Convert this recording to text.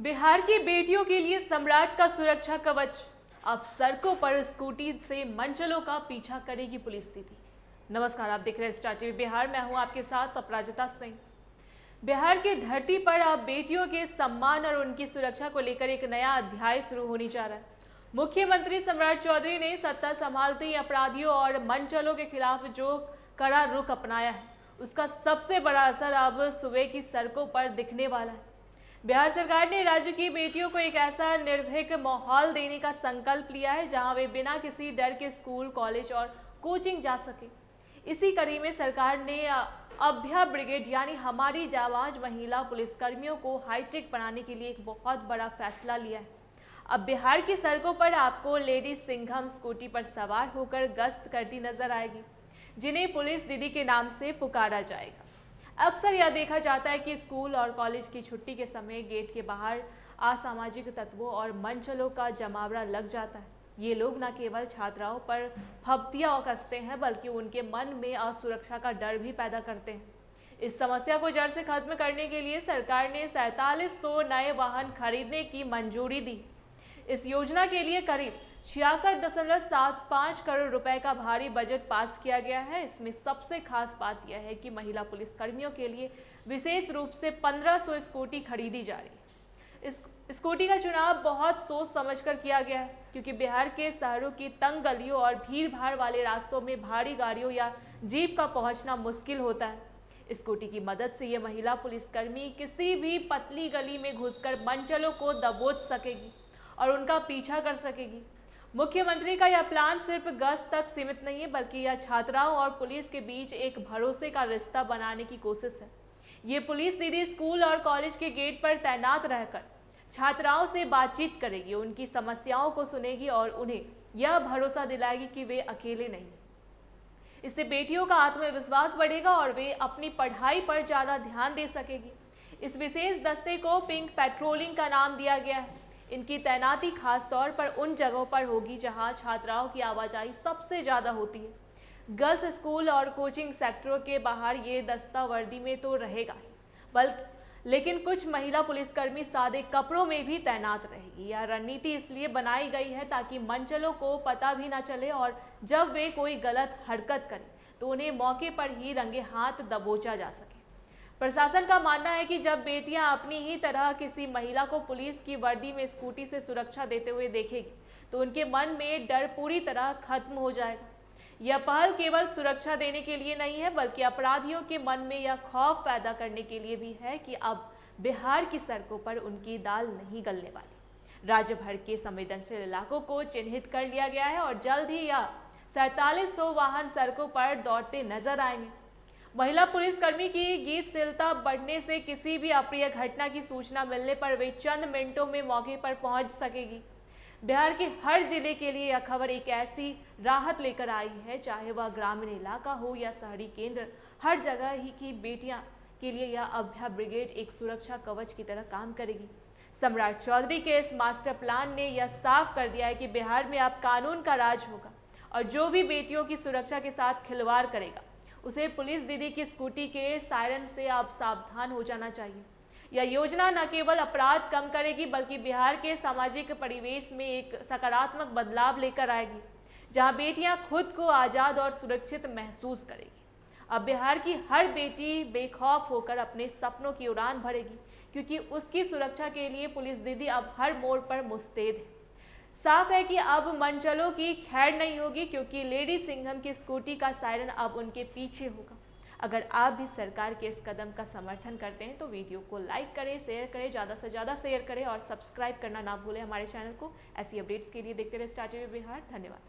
बिहार की बेटियों के लिए सम्राट का सुरक्षा कवच। अब सड़कों पर स्कूटी से मंचलों का पीछा करेगी पुलिस दीदी। नमस्कार, आप देख रहे हैं स्टार टीवी बिहार। मैं हूं आपके साथ अपराजिता सिंह। बिहार की धरती पर अब बेटियों के सम्मान और उनकी सुरक्षा को लेकर एक नया अध्याय शुरू होने जा रहा है। मुख्यमंत्री सम्राट चौधरी ने सत्ता संभालते ही अपराधियों और मंचलों के खिलाफ जो कड़ा रुख अपनाया है, उसका सबसे बड़ा असर अब सुबह की सड़कों पर दिखने वाला है। बिहार सरकार ने राज्य की बेटियों को एक ऐसा निर्भीक माहौल देने का संकल्प लिया है जहां वे बिना किसी डर के स्कूल, कॉलेज और कोचिंग जा सके। इसी कड़ी में सरकार ने अभया ब्रिगेड यानी हमारी जाबाज महिला पुलिसकर्मियों को हाईटेक बनाने के लिए एक बहुत बड़ा फैसला लिया है। अब बिहार की सड़कों पर आपको लेडी सिंघम स्कूटी पर सवार होकर गश्त करती नजर आएगी, जिन्हें पुलिस दीदी के नाम से पुकारा जाएगा। अक्सर यह देखा जाता है कि स्कूल और कॉलेज की छुट्टी के समय गेट के बाहर असामाजिक तत्वों और मंचलों का जमावड़ा लग जाता है। ये लोग न केवल छात्राओं पर फब्तियां कसते हैं, बल्कि उनके मन में असुरक्षा का डर भी पैदा करते हैं। इस समस्या को जड़ से खत्म करने के लिए सरकार ने 4700 नए वाहन खरीदने की मंजूरी दी। इस योजना के लिए करीब 66.75 करोड़ रुपए का भारी बजट पास किया गया है। इसमें सबसे खास बात यह है कि महिला पुलिसकर्मियों के लिए विशेष रूप से 1500 स्कूटी खरीदी जा रही है। इस स्कूटी का चुनाव बहुत सोच समझकर किया गया है, क्योंकि बिहार के शहरों की तंग गलियों और भीड़ भाड़ वाले रास्तों में भारी गाड़ियों या जीप का पहुंचना मुश्किल होता है। स्कूटी की मदद से ये महिला पुलिसकर्मी किसी भी पतली गली में घुसकर मंचलों को दबोच सकेगी और उनका पीछा कर सकेगी। मुख्यमंत्री का यह प्लान सिर्फ गश्त तक सीमित नहीं है, बल्कि यह छात्राओं और पुलिस के बीच एक भरोसे का रिश्ता बनाने की कोशिश है। ये पुलिस दीदी स्कूल और कॉलेज के गेट पर तैनात रहकर छात्राओं से बातचीत करेगी, उनकी समस्याओं को सुनेगी और उन्हें यह भरोसा दिलाएगी कि वे अकेले नहीं। इससे बेटियों का आत्मविश्वास बढ़ेगा और वे अपनी पढ़ाई पर ज्यादा ध्यान दे सकेगी। इस विशेष दस्ते को पिंक पेट्रोलिंग का नाम दिया गया है। इनकी तैनाती खास तौर पर उन जगहों पर होगी जहां छात्राओं की आवाजाही सबसे ज्यादा होती है। गर्ल्स स्कूल और कोचिंग सेक्टरों के बाहर ये दस्ता वर्दी में तो रहेगा ही, लेकिन कुछ महिला पुलिसकर्मी सादे कपड़ों में भी तैनात रहेगी। यह रणनीति इसलिए बनाई गई है ताकि मंचलों को पता भी ना चले और जब वे कोई गलत हरकत करें तो उन्हें मौके पर ही रंगे हाथ दबोचा जा सके। प्रशासन का मानना है कि जब बेटियां अपनी ही तरह किसी महिला को पुलिस की वर्दी में स्कूटी से सुरक्षा देते हुए देखेगी तो उनके मन में डर पूरी तरह खत्म हो जाएगा। यह पहल केवल सुरक्षा देने के लिए नहीं है, बल्कि अपराधियों के मन में यह खौफ पैदा करने के लिए भी है कि अब बिहार की सड़कों पर उनकी दाल नहीं गलने वाली। राज्य भर के संवेदनशील इलाकों को चिन्हित कर लिया गया है और जल्द ही यह 4700 वाहन सड़कों पर दौड़ते नजर आएंगे। महिला पुलिसकर्मी की गतिशीलता बढ़ने से किसी भी अप्रिय घटना की सूचना मिलने पर वे चंद मिनटों में मौके पर पहुंच सकेगी। बिहार के हर जिले के लिए यह खबर एक ऐसी राहत लेकर आई है, चाहे वह ग्रामीण इलाका हो या शहरी केंद्र। हर जगह ही की बेटियां के लिए यह अभया ब्रिगेड एक सुरक्षा कवच की तरह काम करेगी। सम्राट चौधरी के इस मास्टर प्लान ने यह साफ कर दिया है कि बिहार में अब कानून का राज होगा और जो भी बेटियों की सुरक्षा के साथ खिलवाड़ करेगा उसे पुलिस दीदी की स्कूटी के सायरन से अब सावधान हो जाना चाहिए। यह योजना न केवल अपराध कम करेगी, बल्कि बिहार के सामाजिक परिवेश में एक सकारात्मक बदलाव लेकर आएगी, जहां बेटियां खुद को आज़ाद और सुरक्षित महसूस करेगी। अब बिहार की हर बेटी बेखौफ होकर अपने सपनों की उड़ान भरेगी, क्योंकि उसकी सुरक्षा के लिए पुलिस दीदी अब हर मोड़ पर मुस्तैद है। साफ है कि अब मंचलों की खैर नहीं होगी, क्योंकि लेडी सिंघम की स्कूटी का सायरन अब उनके पीछे होगा। अगर आप भी सरकार के इस कदम का समर्थन करते हैं तो वीडियो को लाइक करें, शेयर करें, ज़्यादा से ज़्यादा शेयर करें और सब्सक्राइब करना ना भूलें हमारे चैनल को। ऐसी अपडेट्स के लिए देखते रहे स्टार टीवी बिहार। धन्यवाद।